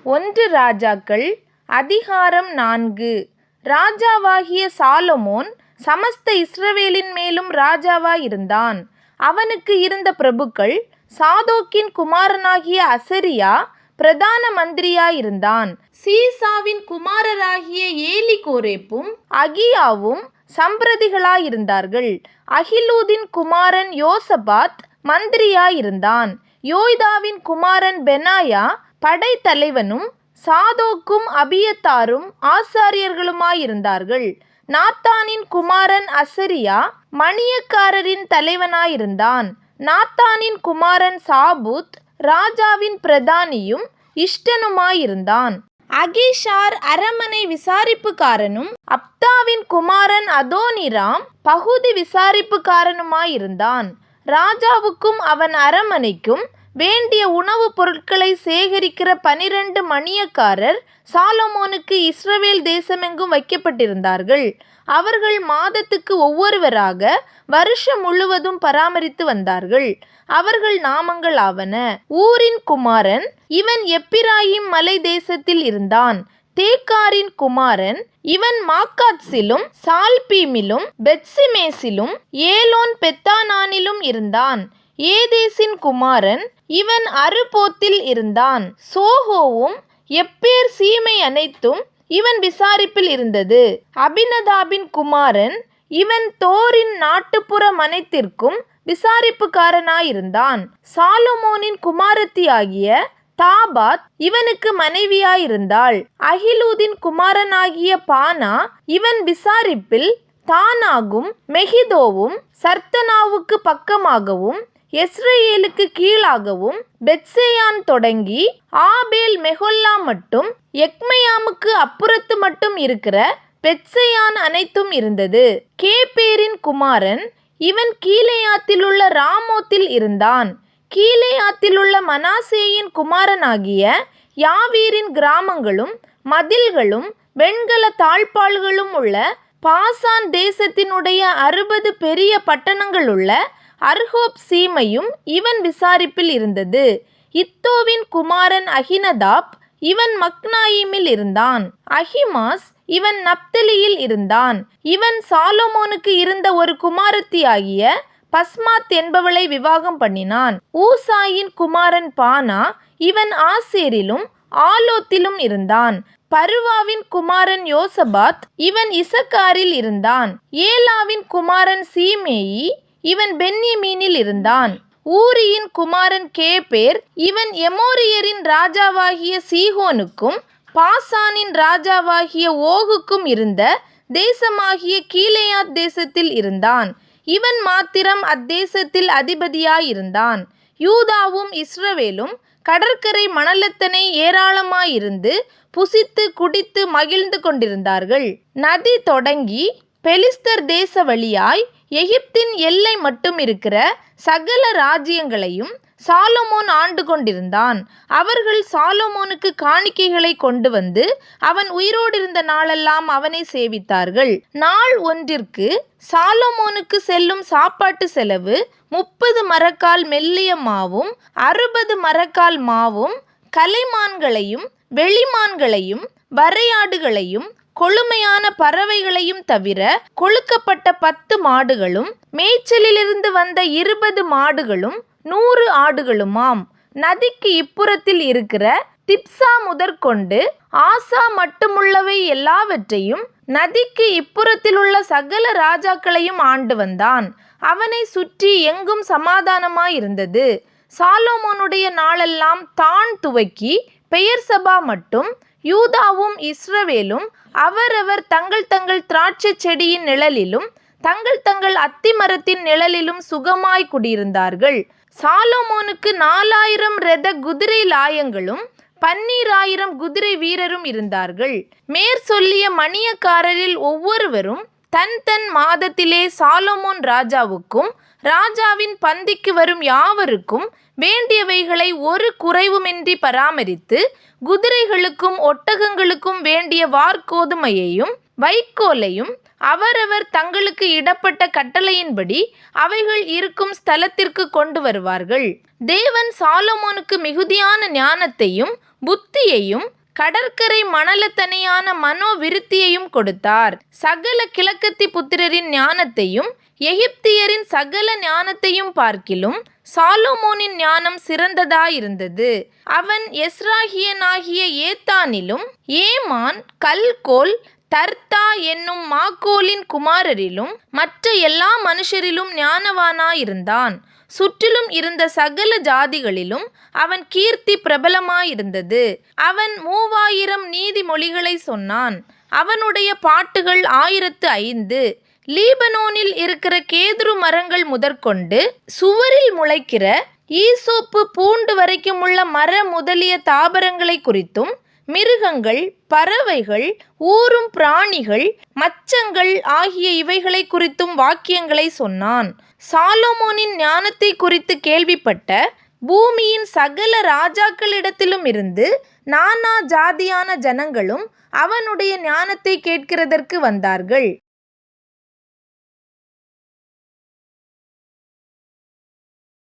ஒன்று ராஜாக்கள் அதிகாரம் 4. ராஜாவாகிய சாலொமோன் சமஸ்த இஸ்ரவேலின் மேலும் ராஜாவாயிருந்தான். அவனுக்கு இருந்த பிரபுக்கள், சாதோக்கின் குமாரனாகிய அசரியா பிரதான மந்திரியாயிருந்தான். சீசாவின் குமாரராகிய ஏலிகோரேப்பும் அகியாவும் சம்பிரதிகளாயிருந்தார்கள். அகிலூதின் குமாரன் யோசபாத் மந்திரியாயிருந்தான். யோய்தாவின் குமாரன் பெனாயா படைத்தலைவனும் சாதோக்கும் அபியத்தாரும் ஆசாரியர்களுமாயிருந்தார்கள். நாத்தானின் குமாரன் அசரியா மணியக்காரரின் தலைவனாயிருந்தான். நாத்தானின் குமாரன் சாபூத் ராஜாவின் பிரதானியும் இஷ்டனுமாயிருந்தான். அகிஷார் அரமனை விசாரிப்புக்காரனும் அப்தாவின் குமாரன் அதோனிராம் பகுதி விசாரிப்புக்காரனுமாயிருந்தான். ராஜாவுக்கும் அவன் அரமனைக்கும் வேண்டிய உணவுப் பொருட்களை சேகரிக்கிற 12 மணியக்காரர் சாலொமோனுக்கு இஸ்ரவேல் தேசமெங்கும் வைக்கப்பட்டிருந்தார்கள். அவர்கள் மாதத்துக்கு ஒவ்வொருவராக வருஷம் முழுவதும் பராமரித்து வந்தார்கள். அவர்கள் நாமங்கள் ஆவன: ஊரின் குமாரன், இவன் எப்பிராயிம் மலை தேசத்தில் இருந்தான். தேக்காரின் குமாரன், இவன் மாக்காத்சிலும் சால்பீமிலும் பெத்சிமேசிலும் ஏலோன் பெத்தானானிலும் இருந்தான். ஏதேசின் குமாரன், இவன் அறுபோத்தில் இருந்தான். சோகோவும் எப்பேர் சீமை அனைத்தும் இவன் விசாரிப்பில் இருந்தது. அபினதாபின் குமாரன், இவன் தோரின் நாட்டுப்புற அனைத்திற்கும் விசாரிப்புக்காரனாயிருந்தான். சாலொமோனின் குமாரத்தியாகிய தாபாத் இவனுக்கு மனைவியாயிருந்தாள். அகிலூதின் குமாரனாகிய பானா, இவன் விசாரிப்பில் தானாகும் மெகிதோவும் சர்த்தனாவுக்கு பக்கமாகவும் எஸ்ரேலுக்கு கீழாகவும் பெத்சேயான் தொடங்கி ஆபேல் மெகொல்லா மட்டும் எக்மெயாமுக்கு அப்புறத்து மட்டும் இருக்கிற பெத்சேயான் அனைத்தும் இருந்தது. கேபேரின் குமாரன், இவன் கீலேயாத்திலுள்ள ராமோத்தில் இருந்தான். கீலேயாத்திலுள்ள மனாசேயின் குமாரனாகிய யாவீரின் கிராமங்களும் மதில்களும் வெண்கல தாழ்பாள்களும் உள்ள பாசான் தேசத்தினுடைய 60 பெரிய பட்டணங்களுள்ள அர்கோப் சீமையும் இவன் விசாரிப்பில் இருந்தது. இத்தோவின் குமாரன் அகினதாப், இவன் மக்னாயிமில் இருந்தான். அகிமாஸ், இவன் நப்தலியில் இருந்தான். இவன் சாலொமோனுக்கு இருந்த ஒரு குமாரத்தியாகிய பஸ்மாத் என்பவளை விவாகம் பண்ணினான். ஊசாயின் குமாரன் பானா, இவன் ஆசேரிலும் ஆலோத்திலும் இருந்தான். பருவாவின் குமாரன் யோசபாத், இவன் இசக்காரில் இருந்தான். ஏலாவின் குமாரன் சீமேயி, இவன் பென்யமீனில் இருந்தான். ஊரியின் குமாரன் கேபேர், இவன் எமோரியரின் ராஜாவாகிய சீகோனுக்கும் பாசானின் ராஜாவாகிய ஓகுக்கும் இருந்த தேசமாகிய கீலேயாத் தேசத்தில் இருந்தான். இவன் மாத்திரம் அத்தேசத்தில் அதிபதியாயிருந்தான். யூதாவும் இஸ்ரவேலும் கடற்கரை மணலத்தனை ஏராளமாயிருந்து புசித்து குடித்து மகிழ்ந்து கொண்டிருந்தார்கள். நதி தொடங்கி பெலிஸ்தர் தேச வழியாய் எகிப்தின் எல்லை மட்டும் இருக்கிற சகல ராஜ்யங்களையும் சாலொமோன் ஆண்டு கொண்டிருந்தான். அவர்கள் சாலொமோனுக்கு காணிக்கைகளை கொண்டு வந்து அவன் உயிரோடு இருந்த நாளெல்லாம் அவனை சேவித்தார்கள். நாள் ஒன்றிற்கு சாலொமோனுக்கு செல்லும் சாப்பாட்டு செலவு 30 மரக்கால் மெல்லிய மாவும் 60 மரக்கால் மாவும், கலைமான்களையும் வெளிமான்களையும் வரையாடுகளையும் கொழுமையான பறவைகளையும் தவிர கொழுக்கப்பட்ட 10 மாடுகளும் மேய்ச்சலிலிருந்து வந்த 20 மாடுகளும் 100 ஆடுகளுமாம். நதிக்கு இப்புறத்தில் இருக்கிற திப்சா முதற்கொண்டு ஆசா மட்டுமுள்ளவை எல்லாவற்றையும் நதிக்கு இப்புறத்திலுள்ள சகல ராஜாக்களையும் ஆண்டு வந்தான். அவனை சுற்றி எங்கும் சமாதானமாயிருந்தது. சாலொமோனுடைய நாளெல்லாம் தான் துவக்கி பெயர்சபா மட்டும் யூதாவும் இஸ்ரவேலும் அவரவர் தங்கள் தங்கள் திராட்சை செடியின் நிழலிலும் தங்கள் தங்கள் அத்திமரத்தின் நிழலிலும் சுகமாய் குடியிருந்தார்கள். சாலொமோனுக்கு 4000 இரத குதிரை லாயங்களும் 12000 குதிரை வீரரும் இருந்தார்கள். மேற் சொல்லிய மணியக்காரரில் ஒவ்வொருவரும் தன் தன் மாதத்திலே சாலொமோன் ராஜாவுக்கும் ராஜாவின் பந்திக்கு வரும் யாவருக்கும் வேண்டியவைகளை ஒரு குறைவுமின்றி பராமரித்து குதிரைகளுக்கும் ஒட்டகங்களுக்கும் வேண்டிய வார்கோதுமையையும் வைக்கோலையும் அவரவர் தங்களுக்கு இடப்பட்ட கட்டளையின்படி அவைகள் இருக்கும் ஸ்தலத்திற்கு கொண்டு வருவார்கள். தேவன் சாலொமோனுக்கு மிகுதியான ஞானத்தையும் புத்தியையும் கடற்கரை மணலத்தனையான மனோவிருத்தியையும் கொடுத்தார். சகல கிழக்கத்தி புத்திரரின் ஞானத்தையும் எகிப்தியரின் சகல ஞானத்தையும் பார்க்கிலும் சாலமோனின் ஞானம் சிறந்ததாயிருந்தது. அவன் எஸ்ராகியனாகிய ஏத்தானிலும் ஏமான் கல்கோல் தர்த்தா என்னும் மாக்கோலின் குமாரரிலும் மற்ற எல்லா மனுஷரிலும் ஞானவானாயிருந்தான். சுற்றிலும் இருந்த சகல ஜாதிகளிலும் அவன் கீர்த்தி பிரபலமாயிருந்தது. அவன் 3000 நீதிமொழிகளை சொன்னான். அவனுடைய பாட்டுகள் 1005. லீபனோனில் இருக்கிற கேதுரு மரங்கள் முதற்கொண்டு சுவரில் முளைக்கிற ஈசோப்பு பூண்டு வரைக்குமுள்ள மர முதலிய தாவரங்களை குறித்தும் மிருகங்கள், பறவைகள், ஊரும் பிராணிகள், மச்சங்கள் ஆகிய இவைகளை குறித்தும் வாக்கியங்களை சொன்னான். சாலமோனின் ஞானத்தை குறித்து கேள்விப்பட்ட பூமியின் சகல ராஜாக்களிடத்திலும் இருந்து நானா ஜாதியான ஜனங்களும் அவனுடைய ஞானத்தை கேட்கிறதற்கு வந்தார்கள்.